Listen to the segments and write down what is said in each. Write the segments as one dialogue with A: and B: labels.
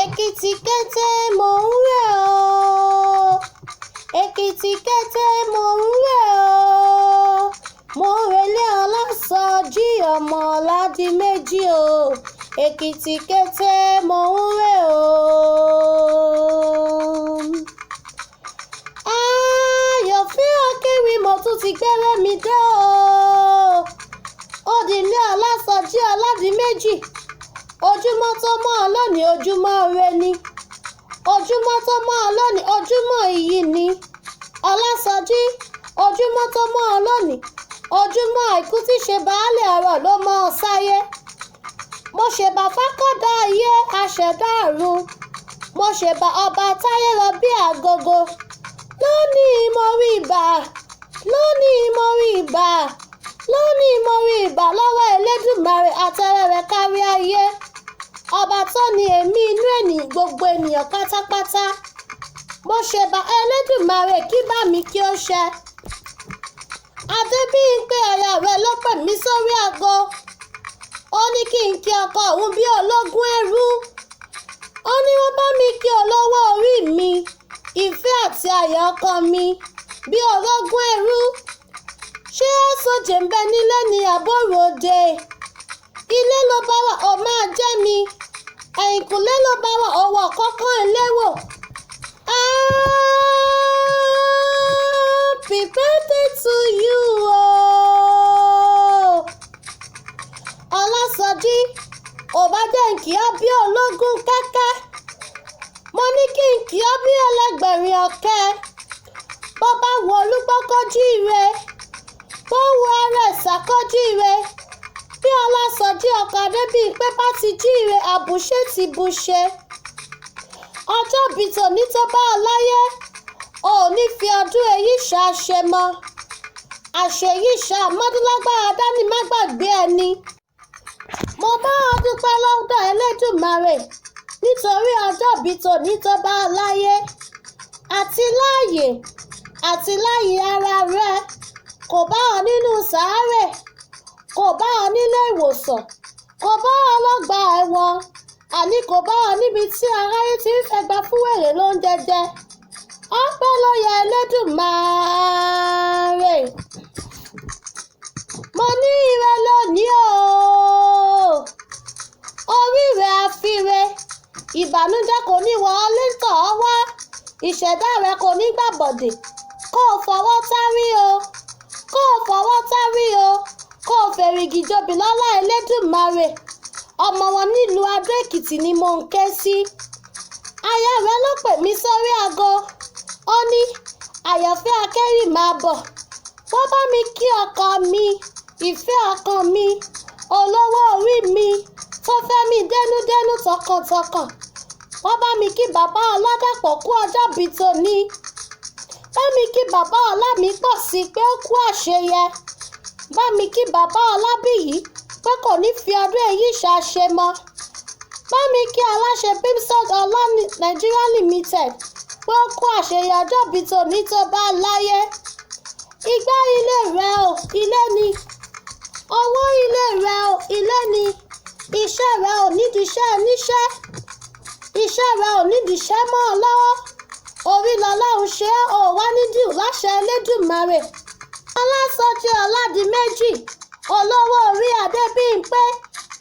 A: Èkìtì kété mò ń rè o, Èkìtì kété mò ń rè o, mo relé Ọlásọjí ọmọ Ọládìméjì o, Èkìtì kété mò ń rè o. Àyọ̀fín Akéwì mo tún ti gbére mi dé o, òdìlé Ọlásọjí Ọládìméjì. Ojúmọ́ tó mọ́ ọ lónìí ojúmọ́ ire ni, ojúmọ́ tó mọ́ ọ lónìí ojúmọ́ iyì ni. Ọlásọjí ojúmọ́ tó mọ́ ọ lónìí ojúmọ́ àìkú tí ṣe baálẹ̀ ọ̀rọ̀ ló mọ́ ọ sáyé. Mo ṣèbà fákọ̀dá ayé aṣẹ̀dá ọ̀run, mo ṣèbà ọba táyé lọ bí àgógó. Lónìí mo rí ìbà, lónìí mo rí ìbà, lónìí mo rí ìbà lọ́wọ́ Elédùmarè àtẹrẹrẹ kárí ayé. Ọba tó ní èémí inú ènìyàn gbogbo ènìyàn pátápátá. Mo ṣèbà Elédùmarè kí bá mi kí ó ṣẹ. Adébíyìnpé aya rẹ̀ ló pè mí sórí aago. Ó ní kí n kí ọkọ òun bí ológun ẹrú. Ó ní wọ́n bá mi kí olówó orí mi, ìfẹ́ àti ayọ̀ ọkọ mi bí ológun ẹrú. Ṣé sójè ń bẹ nílé ní àbórò òde? Ilé ló bá wà ó máa jẹ́ mi, ẹ̀yìnkùlé ló bá wà ọwọ́ kọ́kọ́ eléwò. Happy birthday to you o. Ọlásọjí ò bá jẹ́ nkì ọ́ bí ológun kẹ́kẹ́, mo ní kí n kì ọ́ bí ẹlẹ́gbẹ̀rin ọ̀kẹ́. Bó bá wo Olúgbọ́kọ́jú ire, bó wo Ẹrẹ̀sà kọjú ire, bí Ọlásọjí ọkọ Adébíyìnpé bá ti jí ire àbùṣe ti bùṣe. Ọjọ́ bí tòní tó bá ọ láyé, ò ní fi ọdún èyí ṣàṣe mọ́. Àṣeyí ṣá mọ́dúnlágbára dání má gbàgbé ẹni. Mo bá ọ dúpẹ́ lọ́dọ̀ Elédùmarè nítorí ọjọ́ bí tòní tó bá ọ láyé, àti láàyè ara rẹ. Kò bá ọ nínú sàárè, kò bá ọ nílé ìwòsàn, kò bá ọ lọ́gbà ẹ̀wọ̀n, àní kò bá ọ níbi tí aráyé ti ń fẹgbà fún wèrè lóúnjẹ jẹ. Ọpẹ́ ló yẹ Elédùmarè. Mo ní ire lónìí o, orí rẹ̀ àfire, ìbànújẹ́ kò ní wọ ọ́ létọ̀ ọ́ wá, ìṣẹ̀dá rẹ̀ kò ní gbàbọ̀dè. Kó o fọwọ́ tárí o, kó o fọwọ́ tárí o, kó o fèrègì jobi lọ́lá Elédùmarè. Ọmọ wọn nílùú Adó Èkìtì ni mo ń ké sí. Aya rẹ̀ ló pè mí sórí aago. Ó ní Àyọ̀fín Akéwì máa bọ̀, wọ́n bá mi kí ọkọ mi, ìfẹ́ ọkọ mi, olówó orí mi tó fẹ́ mi dénúdénú tọkàntọkàn. Wọ́n bá mi kí bàbá Ọládàpọ̀ kú ọjọ́ bí tòní. Bá mi kí bàbá Ọlámipọ̀sí pé ó kú àṣeyẹ. Bá mi kí bàbá Ọlábíyì pé kò ní fi ọdún èyí ṣàṣe mọ́. Bá mi kí aláṣẹ Bimsod Ọlá Nigeria Limited pé ó kú àṣeyẹ ọjọ́ bí tòní tó bá láyé. Igbá ilé rẹ o, ilé ni. Owó ilé rẹ o, ilé ni. Iṣẹ́ rẹ ò nídìí iṣẹ́ níṣẹ́. Iṣẹ́ rẹ ò nídìí iṣẹ́ mọ́ ọ lọ́wọ́. Orí lọ́lọ́run ṣe ò wá nídìí láṣẹ Elédùmarè. Ọlásọjí Ọládìméjì, olówó orí Adébíyìnpé,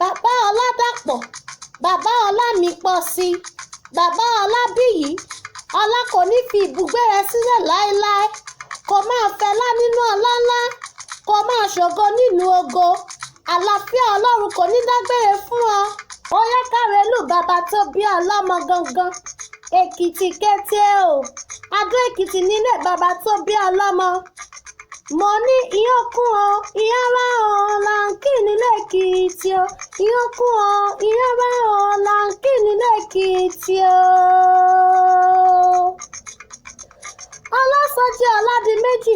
A: bàbá Ọládàpọ̀, bàbá Ọlámipọ̀sí, bàbá Ọlábíyì. Ọlá kò ní fi ibùgbé rẹ̀ sílẹ̀ láéláé. Kò máa fẹlá nínú ọlá ńlá, kò máa ṣògo nínú ògo. Àlàáfíà Ọlọ́run kò ní dágbére fún ọ. Ó yẹ káre lù bàbá tó bí ọlọ́mọ gangan. Èkìtì kété o, Adó Èkìtì nílé bàbá tó bí ọlọ́mọ. Mo ní ìyán kún ọ, ìyán rá ọ, làǹkì nílé Èkìtì o. Ìyán kún ọ, ìyán rá ọ, làǹkì nílé Èkìtì o. Ọlásọjí Ọládìméjì,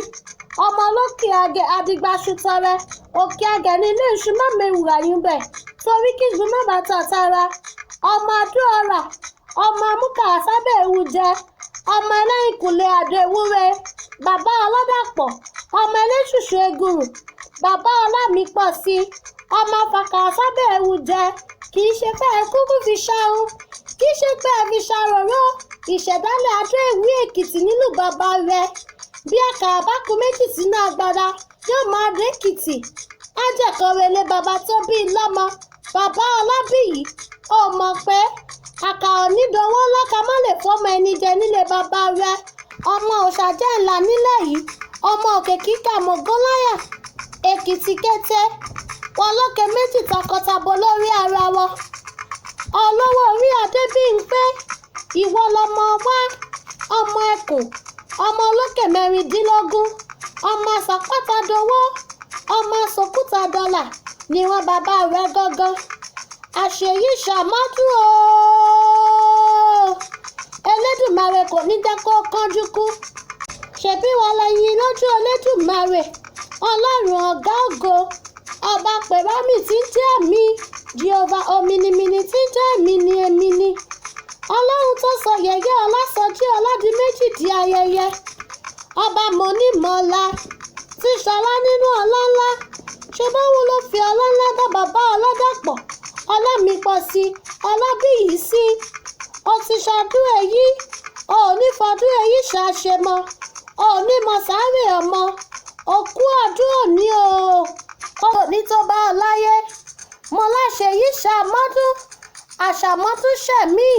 A: ọmọ olókè àgẹ̀ Adigbaṣutọrẹ, òkè àgẹ̀ nílé iṣu má mewùrà yín bẹ̀, torí kí ìgbín má bàa tàtàrà. Ọmọ Adó ọ̀rà, ọmọ amúkàrà sábẹ́ ewu jẹ, ọmọ ẹlẹ́yìnkùlé Àdó Ewúrẹ́, bàbá Ọládàpọ̀, ọmọ ẹlẹ́ṣùṣù Egùrù, bàbá Ọlámipọ̀sí, ọmọ afàkàrà sábẹ́ ewu jẹ. Kì í ṣe fẹ́ kúkú fi ṣàrùn, kì í ṣe pé ẹ fi ṣàròrò ìṣẹ̀dálẹ̀ Adó-Ìwé Èkìtì nínú bàbá rẹ̀. Bí àkàrà bá kù méjì sínú agbada yóò máa dé Èkìtì. Á jẹ̀kọ́ relé bàbá tó bí i lọ́mọ. Bàbá Ọlábíyì, ó mọ̀ pé àkàrà onídòwó lọ́ka má lè fọ́mọ ẹni jẹ nílé bàbá rẹ̀. Ọmọ òṣàjẹ́ ńlá nílẹ̀ yìí, ọmọ òkè kíkà mọ̀gánláyà. Èkìtì kété, wọn lókè méjì takọtabo lórí ara wọn. Olówó orí Adébímpé, ìwọ lọmọ wá, ọmọ ẹkùn, ọmọ olókè mẹ́rìndínlógún, ọmọ àsàpátá dowó, ọmọ àsòkúta dọ́là ni wọn bàbá rẹ̀ gangan. Àṣeyí ṣàmọ́dún ooo. Elédùmarè kò ní jẹ́ kó kánjú kú. Ṣèbí wọn lẹ́yìn lójú Elédùmarè, Ọlọ́run ọ̀gá ògo, ọba pèrámì tí ń jẹ́ mi, Jèhófà òmìnimìnì tí ń jẹ́ èmi ni èmi ni. Ọlọ́run tó sọ yẹ̀yẹ́ Ọlásọjí Ọládìméjì di ayẹyẹ. Ọba mọ̀nímọ̀ọ́lá tí ṣọlá nínú ọlọ́lá. Ṣé báwo ló fi ọlọ́lá dá bàbá Ọládàpọ̀, Ọlámipọ̀sí, Ọlábíyì sí? Ó ti ṣọdún èyí, ó ní fọdún èyí ṣàṣemọ, ó ní mọ sáré ọmọ, òkú ọdún òní o. Ó ní tó bá ọ láyé, mo láṣẹ yìí ṣàmọ́dún, àṣàmọ́dún ṣẹ̀mí.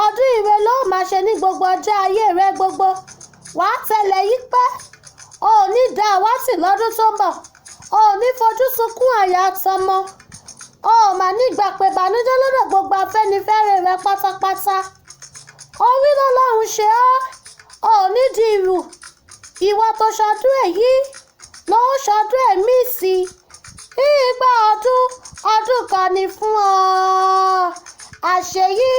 A: Ọdún ire ló máa ṣe ní gbogbo ọjọ́ ayé rẹ gbogbo. Wàá tẹ̀lé yí pẹ́, ó ní dá àwátì lọ́dún tó ń bọ̀, ó ní fojú sunkún àyà tọmọ. Ó mà nígbà pé ìbànújẹ́ lọ́dọ̀ gbogbo Afẹ́nifẹ́re rẹ pátápátá. Orí lọ́lọ́run ṣe ọ́, ó ní di ìrù. Ìwọ tó ṣọdún èyí ló ṣọdún ẹ̀mí sí. Ìgbà ọdún kan ni fún ọ. Àṣeyí